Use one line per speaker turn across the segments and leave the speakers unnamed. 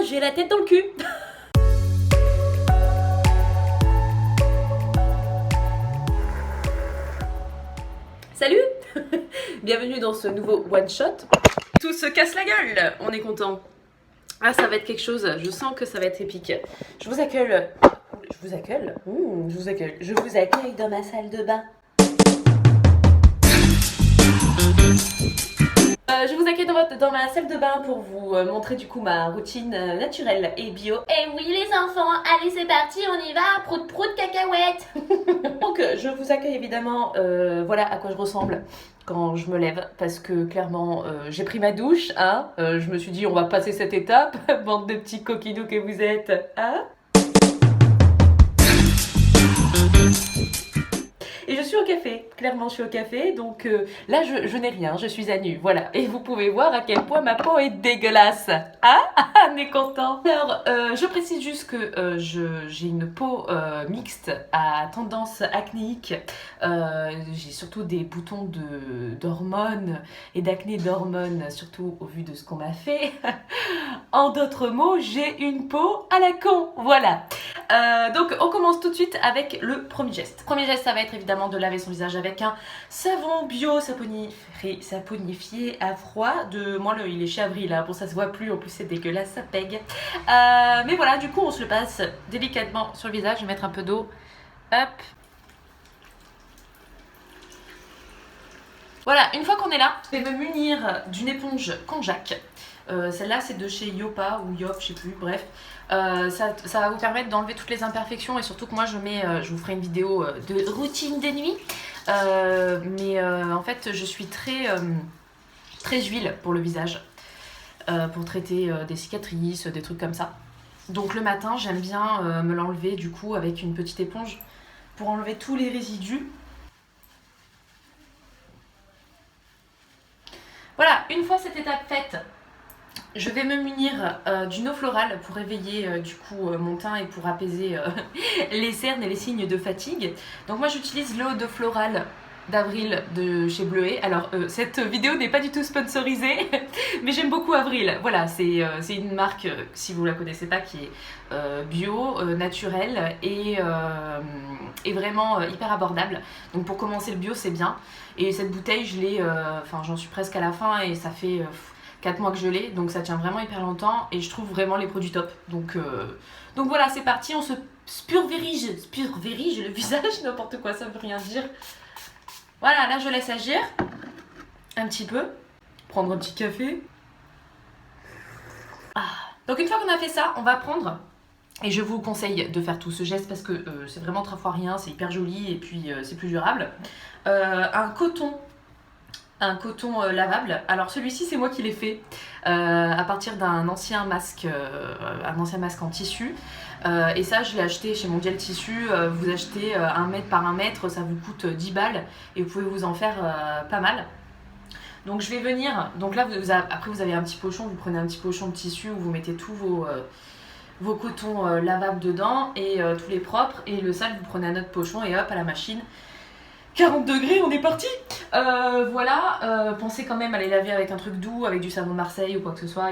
j'ai la tête dans le cul. Salut. Bienvenue dans ce nouveau one shot. Tout se casse la gueule, on est content. Ah, ça va être quelque chose, je sens que ça va être épique. Je vous accueille dans ma salle de bain. Je vous accueille dans ma salle de bain pour vous montrer du coup ma routine naturelle et bio. Et oui les enfants, allez c'est parti, on y va, prout prout cacahuète. Donc je vous accueille évidemment, voilà à quoi je ressemble quand je me lève, parce que clairement j'ai pris ma douche, hein, je me suis dit on va passer cette étape, bande de petits coquinous que vous êtes, hein. Et je suis au café, clairement je suis au café, donc là je n'ai rien, je suis à nu, voilà. Et vous pouvez voir à quel point ma peau est dégueulasse, hein. On est content. Alors, je précise juste que j'ai une peau mixte à tendance acnéique. J'ai surtout des boutons d'hormones et d'acné d'hormones, surtout au vu de ce qu'on m'a fait. En d'autres mots, j'ai une peau à la con, voilà. Donc on commence tout de suite avec le premier geste. Premier geste, ça va être évidemment de laver son visage avec un savon bio saponifié à froid. Moi il est chez Avril, là, bon ça se voit plus, en plus c'est dégueulasse, ça pègue. Mais voilà, du coup on se le passe délicatement sur le visage. Je vais mettre un peu d'eau, hop. Voilà, une fois qu'on est là, je vais me munir d'une éponge Konjac. Celle-là c'est de chez Yopa ou Yop, je sais plus, bref. Ça va vous permettre d'enlever toutes les imperfections, et surtout que moi je vous ferai une vidéo de routine de nuit. En fait je suis très huile pour le visage, pour traiter des cicatrices, des trucs comme ça. Donc le matin j'aime bien me l'enlever du coup avec une petite éponge pour enlever tous les résidus. Voilà, une fois cette étape faite, je vais me munir d'une eau florale pour réveiller du coup mon teint et pour apaiser les cernes et les signes de fatigue. Donc moi j'utilise l'eau de florale d'Avril de chez Bleuet. Alors cette vidéo n'est pas du tout sponsorisée, mais j'aime beaucoup Avril. Voilà, c'est une marque, si vous la connaissez pas, qui est bio, naturelle et vraiment hyper abordable. Donc pour commencer le bio c'est bien. Et cette bouteille je l'ai, j'en suis presque à la fin et ça fait 4 mois que je l'ai, donc ça tient vraiment hyper longtemps et je trouve vraiment les produits top. Donc voilà, c'est parti, on se spurverige le visage, n'importe quoi, ça veut rien dire. Voilà, là je laisse agir un petit peu, prendre un petit café. Donc une fois qu'on a fait ça, on va prendre, et je vous conseille de faire tout ce geste parce que c'est vraiment 3 fois rien, c'est hyper joli et puis c'est plus durable. Un coton lavable. Alors celui-ci c'est moi qui l'ai fait à partir d'un ancien masque en tissu. Et ça je l'ai acheté chez Mondial Tissu. Vous achetez 1 mètre par 1 mètre, ça vous coûte 10 balles et vous pouvez vous en faire pas mal. Donc je vais venir, donc là après vous avez un petit pochon, vous prenez un petit pochon de tissu où vous mettez tous vos cotons lavables dedans et tous les propres, et le sale vous prenez un autre pochon et hop à la machine. 40 degrés, on est parti. Voilà, pensez quand même à les laver avec un truc doux, avec du savon de Marseille ou quoi que ce soit,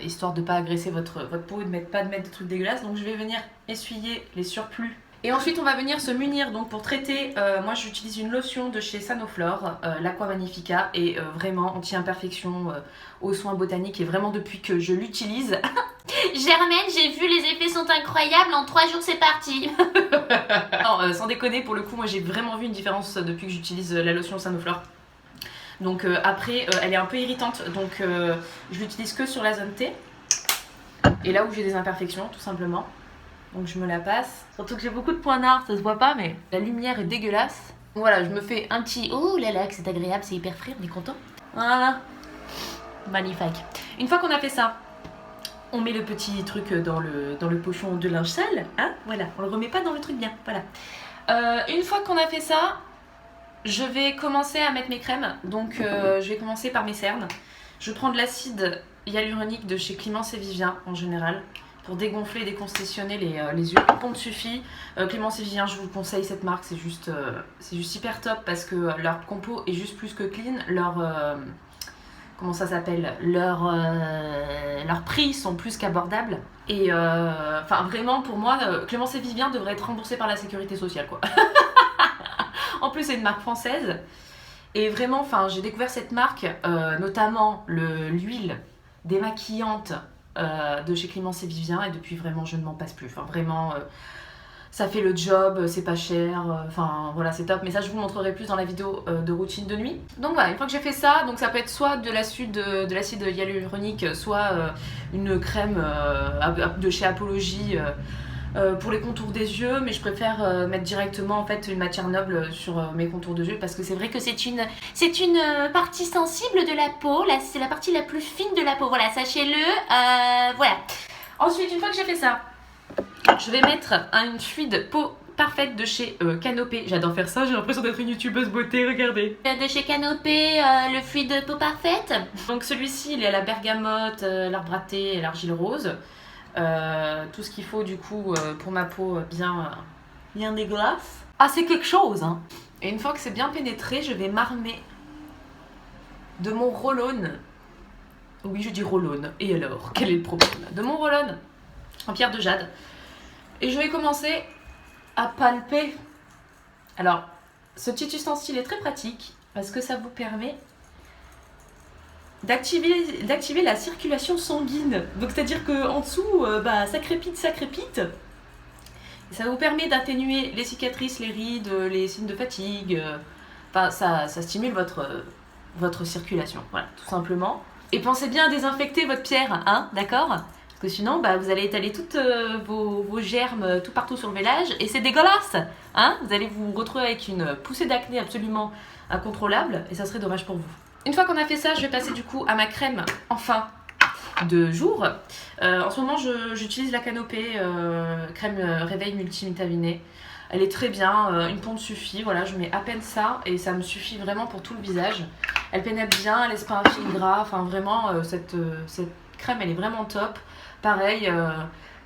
histoire de pas agresser votre peau et de pas mettre des trucs dégueulasses. Donc je vais venir essuyer les surplus. Et ensuite on va venir se munir, donc pour traiter, moi j'utilise une lotion de chez Sanoflore, l'Aqua Magnifica, et vraiment anti-imperfection aux soins botaniques, et vraiment depuis que je l'utilise... Germaine, j'ai vu, les effets sont incroyables, en 3 jours c'est parti. Non, sans déconner, pour le coup moi j'ai vraiment vu une différence depuis que j'utilise la lotion Sanoflore. Donc après elle est un peu irritante, donc je l'utilise que sur la zone T et là où j'ai des imperfections tout simplement. Donc je me la passe, surtout que j'ai beaucoup de points noirs, ça se voit pas mais la lumière est dégueulasse. Voilà, je me fais un petit oh là là que c'est agréable, c'est hyper frais, on est content. Voilà, magnifique. Une fois qu'on a fait ça, on met le petit truc dans le pochon de linge sale, hein, voilà, on le remet pas dans le truc bien, voilà. Une fois qu'on a fait ça, je vais commencer à mettre mes crèmes, donc je vais commencer par mes cernes. Je prends de l'acide hyaluronique de chez Clémence et Vivien en général, pour dégonfler et décongestionner les yeux. Une pompe suffit. Clémence et Vivien, je vous conseille cette marque, c'est juste hyper top parce que leur compo est juste plus que clean, leur comment ça s'appelle, leurs prix sont plus qu'abordables. Et enfin vraiment pour moi, Clémence et Vivien devrait être remboursé par la sécurité sociale quoi. En plus c'est une marque française. Et vraiment, enfin, j'ai découvert cette marque, notamment l'huile démaquillante de chez Clémence et Vivien, et depuis vraiment je ne m'en passe plus. Enfin vraiment, ça fait le job, c'est pas cher, enfin voilà c'est top. Mais ça je vous montrerai plus dans la vidéo de routine de nuit. Donc voilà, une fois que j'ai fait ça, donc ça peut être soit de l'acide hyaluronique, soit une crème de chez Apologie. Pour les contours des yeux, mais je préfère mettre directement en fait une matière noble sur mes contours de yeux parce que c'est vrai que c'est une partie sensible de la peau, là c'est la partie la plus fine de la peau, voilà, sachez-le, voilà. Ensuite, une fois que j'ai fait ça, je vais mettre une fluide peau parfaite de chez Canopé. J'adore faire ça, j'ai l'impression d'être une youtubeuse beauté, regardez. De chez Canopé, le fluide peau parfaite. Donc celui-ci, il est à la bergamote, l'arbre à thé et l'argile rose. Tout ce qu'il faut du coup pour ma peau bien dégueulasse. Ah c'est quelque chose hein. Et une fois que c'est bien pénétré, je vais m'armer de mon roll-on. Oui je dis roll-on, et alors quel est le problème? De mon roll-on en pierre de jade. Et je vais commencer à palper. Alors ce petit ustensile est très pratique parce que ça vous permet d'activer la circulation sanguine. Donc c'est-à-dire qu'en dessous, ça crépite. Et ça vous permet d'atténuer les cicatrices, les rides, les signes de fatigue. Enfin, ça stimule votre circulation, voilà, tout simplement. Et pensez bien à désinfecter votre pierre, hein, d'accord? Parce que sinon, vous allez étaler toutes vos germes tout partout sur le village et c'est dégueulasse, hein? Vous allez vous retrouver avec une poussée d'acné absolument incontrôlable et ça serait dommage pour vous. Une fois qu'on a fait ça, je vais passer du coup à ma crème en fin de jour. En ce moment, j'utilise la Canopé crème réveil multivitaminée. Elle est très bien, une ponte suffit, voilà, je mets à peine ça et ça me suffit vraiment pour tout le visage. Elle pénètre bien, elle laisse pas un fil gras, enfin vraiment, cette crème elle est vraiment top. Pareil,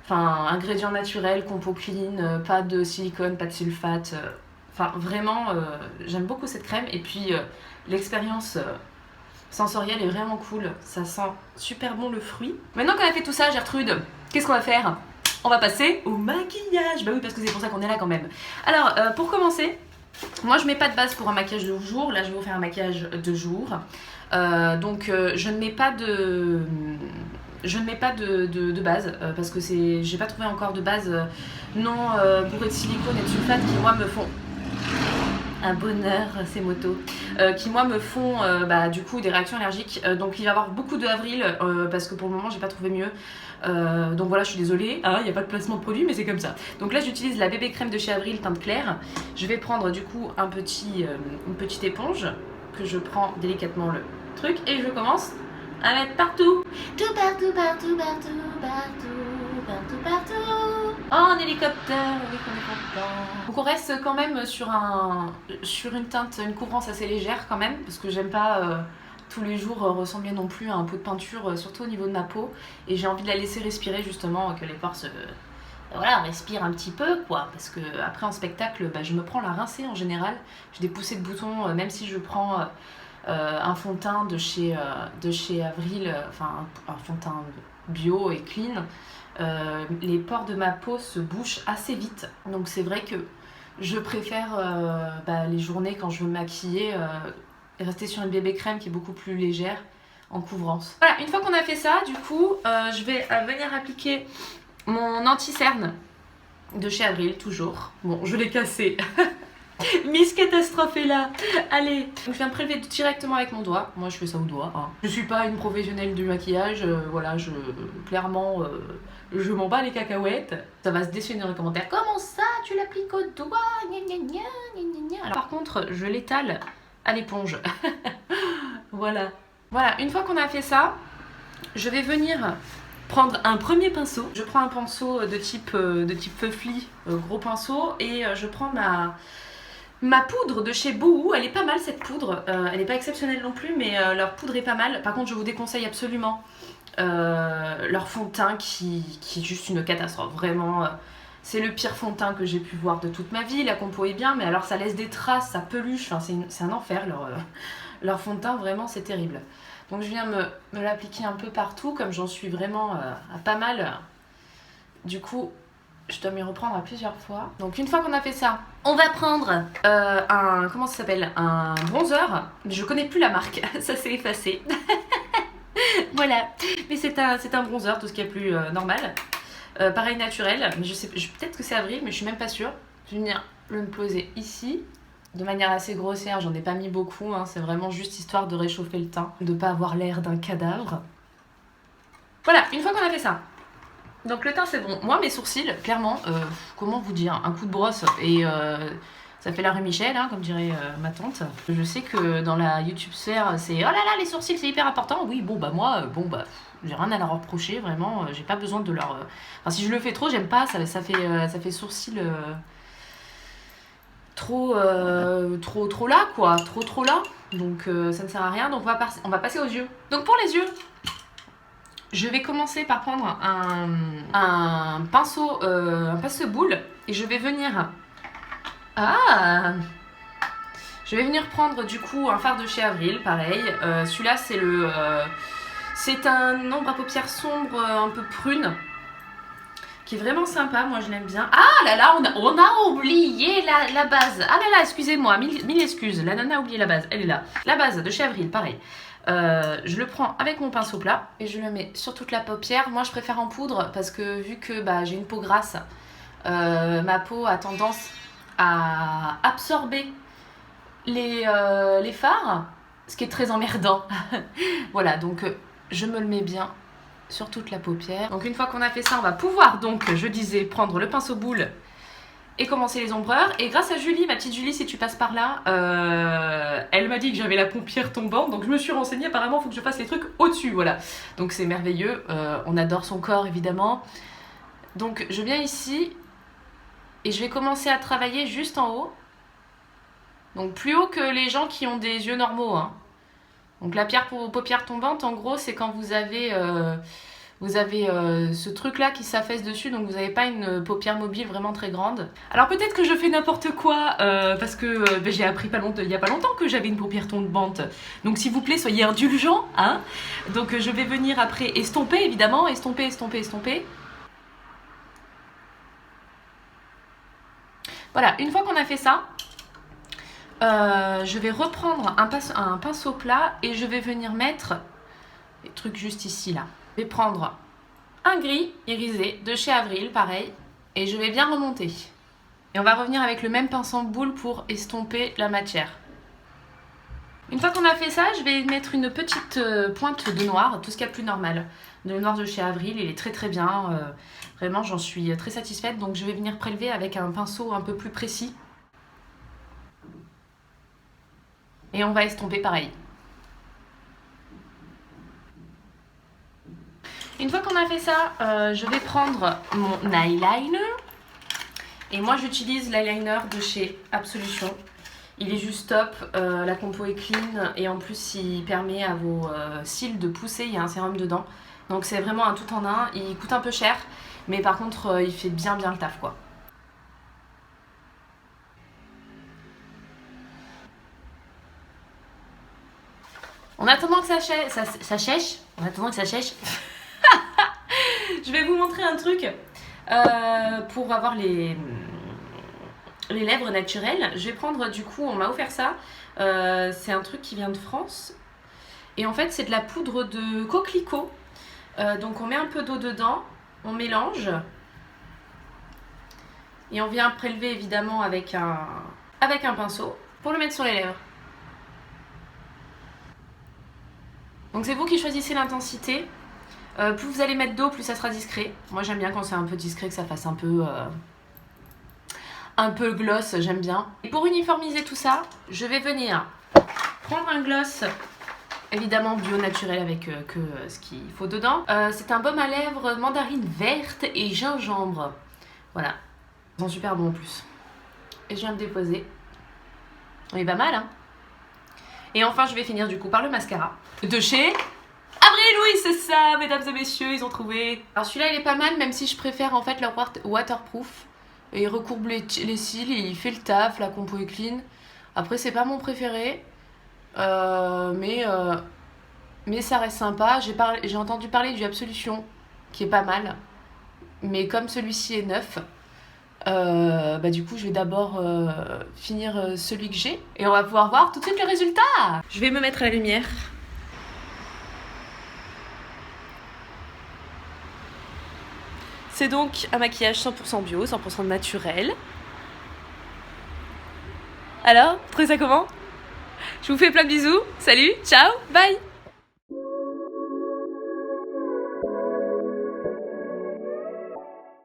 ingrédients naturels, compo clean, pas de silicone, pas de sulfate. Enfin vraiment, j'aime beaucoup cette crème et puis l'expérience sensorielle est vraiment cool. Ça sent super bon le fruit. Maintenant qu'on a fait tout ça, Gertrude, qu'est-ce qu'on va faire? On va passer au maquillage. Bah oui, parce que c'est pour ça qu'on est là quand même. Alors, pour commencer, moi je mets pas de base pour un maquillage de jour. Là, je vais vous faire un maquillage de jour. Donc, je ne mets pas de... base parce que j'ai pas trouvé encore de base non bourrée de silicone et de sulfate qui moi me font un bonheur ces motos qui moi me font du coup des réactions allergiques. Donc il va y avoir beaucoup de avril parce que pour le moment j'ai pas trouvé mieux. Donc voilà, je suis désolée, il n'y a pas de placement de produit mais c'est comme ça. Donc là j'utilise la bébé crème de chez Avril teinte claire. Je vais prendre du coup une petite éponge que je prends délicatement le truc et je commence à mettre partout. Tout partout, partout, partout, partout, partout, partout. En hélicoptère, oui qu'on est content. Donc on reste quand même sur une teinte, une couvrance assez légère quand même, parce que j'aime pas tous les jours ressembler non plus à un pot de peinture, surtout au niveau de ma peau. Et j'ai envie de la laisser respirer justement, que les pores respirent un petit peu quoi. Parce que après en spectacle, je me prends la rincée en général. J'ai des poussées de boutons, même si je prends... un fond de teint de chez Avril, un fond de teint bio et clean, les pores de ma peau se bouchent assez vite. Donc c'est vrai que je préfère les journées quand je veux me maquiller rester sur une bébé crème qui est beaucoup plus légère en couvrance. Voilà, une fois qu'on a fait ça, du coup, je vais venir appliquer mon anti-cerne de chez Avril, toujours. Bon, je l'ai cassé. Miss Catastrophe est là. Allez, je viens me prélever directement avec mon doigt. Moi je fais ça au doigt, hein. Je suis pas une professionnelle du maquillage, voilà, clairement je m'en bats les cacahuètes. Ça va se déchaîner dans les commentaires. Comment ça tu l'appliques au doigt? Gna, gna, gna, gna, gna. Alors par contre je l'étale à l'éponge. Voilà. Voilà, une fois qu'on a fait ça, je vais venir prendre un premier pinceau. Je prends un pinceau de type Feufly, gros pinceau, et je prends ma poudre de chez Boohoo. Elle est pas mal cette poudre, elle est pas exceptionnelle non plus mais leur poudre est pas mal. Par contre je vous déconseille absolument leur fond de teint qui est juste une catastrophe, vraiment. C'est le pire fond de teint que j'ai pu voir de toute ma vie. La compo est bien mais alors ça laisse des traces, ça peluche, enfin, c'est un enfer leur fond de teint, vraiment c'est terrible. Donc je viens me l'appliquer un peu partout, comme j'en suis vraiment à pas mal. Du coup, je dois m'y reprendre à plusieurs fois. Donc une fois qu'on a fait ça, on va prendre comment ça s'appelle, un bronzer. Je connais plus la marque, ça s'est effacé. Voilà, mais c'est un bronzer, tout ce qui est plus normal. Pareil naturel, mais peut-être que c'est avril, mais je suis même pas sûre. Je vais venir le poser ici, de manière assez grossière, j'en ai pas mis beaucoup, hein, c'est vraiment juste histoire de réchauffer le teint, de pas avoir l'air d'un cadavre. Voilà, une fois qu'on a fait ça, donc le teint c'est bon. Moi mes sourcils, clairement, comment vous dire, un coup de brosse et ça fait la rue Michel, hein, comme dirait ma tante. Je sais que dans la YouTube sphère, c'est oh là là, les sourcils c'est hyper important. Oui, bon bah moi, j'ai rien à leur reprocher, vraiment, j'ai pas besoin de leur... Enfin si je le fais trop, j'aime pas, ça fait sourcils... trop là quoi, trop là, donc ça ne sert à rien. Donc on va passer aux yeux. Donc pour les yeux, je vais commencer par prendre un pinceau boule et je vais venir prendre du coup un fard de chez Avril, pareil. Celui-là c'est un ombre à paupières sombre un peu prune, qui est vraiment sympa, moi je l'aime bien. Ah là là, on a oublié la base. Ah là là, excusez-moi, mille excuses. La nana a oublié la base, elle est là. La base de chez Avril, pareil. Je le prends avec mon pinceau plat et je le mets sur toute la paupière. Moi je préfère en poudre parce que vu que j'ai une peau grasse, ma peau a tendance à absorber les fards, ce qui est très emmerdant. Voilà, donc je me le mets bien sur toute la paupière. Donc une fois qu'on a fait ça, on va pouvoir donc, je disais, prendre le pinceau boule et commencer les ombreurs. Et grâce à Julie, ma petite Julie, si tu passes par là, elle m'a dit que j'avais la paupière tombante, donc je me suis renseignée, apparemment il faut que je fasse les trucs au-dessus, voilà. Donc c'est merveilleux, on adore son corps évidemment. Donc je viens ici et je vais commencer à travailler juste en haut. Donc plus haut que les gens qui ont des yeux normaux, hein. Donc la paupière tombante, en gros, c'est quand vous avez ce truc là qui s'affaisse dessus, donc vous n'avez pas une paupière mobile vraiment très grande. Alors peut-être que je fais n'importe quoi parce que j'ai appris il y a pas longtemps que j'avais une paupière tombante, donc s'il vous plaît soyez indulgents, hein. Donc je vais venir après estomper, évidemment, estomper. Voilà, une fois qu'on a fait ça, je vais reprendre un pinceau plat et je vais venir mettre les trucs juste ici là. Je vais prendre un gris irisé de chez Avril, pareil, et je vais bien remonter. Et on va revenir avec le même pinceau boule pour estomper la matière. Une fois qu'on a fait ça, je vais mettre une petite pointe de noir, tout ce qu'il y a de plus normal. Le noir de chez Avril, il est très très bien, vraiment j'en suis très satisfaite, donc je vais venir prélever avec un pinceau un peu plus précis. Et on va estomper pareil. Une fois qu'on a fait ça, je vais prendre mon eyeliner. Et moi j'utilise l'eyeliner de chez Absolution. Il est juste top, la compo est clean et en plus il permet à vos cils de pousser, il y a un sérum dedans. Donc c'est vraiment un tout en un, il coûte un peu cher, mais par contre il fait bien le taf quoi. En attendant que ça sèche, je vais vous montrer un truc pour avoir les lèvres naturelles. Je vais prendre du coup, on m'a offert ça, c'est un truc qui vient de France. Et en fait c'est de la poudre de coquelicot. Donc on met un peu d'eau dedans, on mélange. Et on vient prélever évidemment avec un pinceau pour le mettre sur les lèvres. Donc c'est vous qui choisissez l'intensité. Plus vous allez mettre d'eau, plus ça sera discret. Moi j'aime bien quand c'est un peu discret, que ça fasse un peu gloss, j'aime bien. Et pour uniformiser tout ça, je vais venir prendre un gloss, évidemment bio naturel avec ce qu'il faut dedans. C'est un baume à lèvres mandarine verte et gingembre. Voilà, ils sont super bons en plus. Et je viens de déposer. On est pas mal, hein. Et enfin, je vais finir du coup par le mascara de chez Avril, oui, c'est ça, mesdames et messieurs, ils ont trouvé. Alors celui-là, il est pas mal, même si je préfère en fait le waterproof. Et il recourbe les cils, et il fait le taf, la compo est clean. Après, c'est pas mon préféré, mais mais ça reste sympa. J'ai entendu parler du Absolution, qui est pas mal. Mais comme celui-ci est neuf, bah du coup je vais d'abord finir celui que j'ai. Et on va pouvoir voir tout de suite le résultat. Je vais me mettre à la lumière. C'est donc un maquillage 100% bio, 100% naturel. Alors, trouvez ça comment? Je vous fais plein de bisous. Salut, ciao, bye!